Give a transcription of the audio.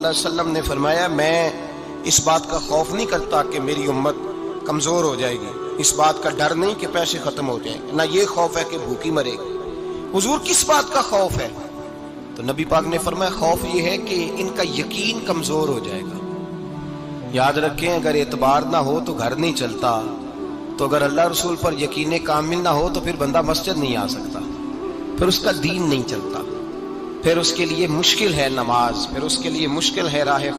सल्लल्लाहु अलैहि वसल्लम ने फरमाया, मैं इस बात का खौफ नहीं करता कि मेरी उम्मत कमज़ोर हो जाएगी, इस बात का डर नहीं कि पैसे ख़त्म हो जाएंगे, ना ये खौफ है कि भूखी मरेगी। हुजूर किस बात का खौफ है? तो नबी पाक ने फरमाया, खौफ ये है कि इनका यकीन कमज़ोर हो जाएगा। याद रखें, अगर एतबार ना हो तो घर नहीं चलता, तो अगर अल्लाह रसूल पर यकीन कामिल ना हो तो फिर बंदा मस्जिद नहीं आ सकता, फिर उसका दीन नहीं चलता, फिर उसके लिए मुश्किल है नमाज, फिर उसके लिए मुश्किल है राह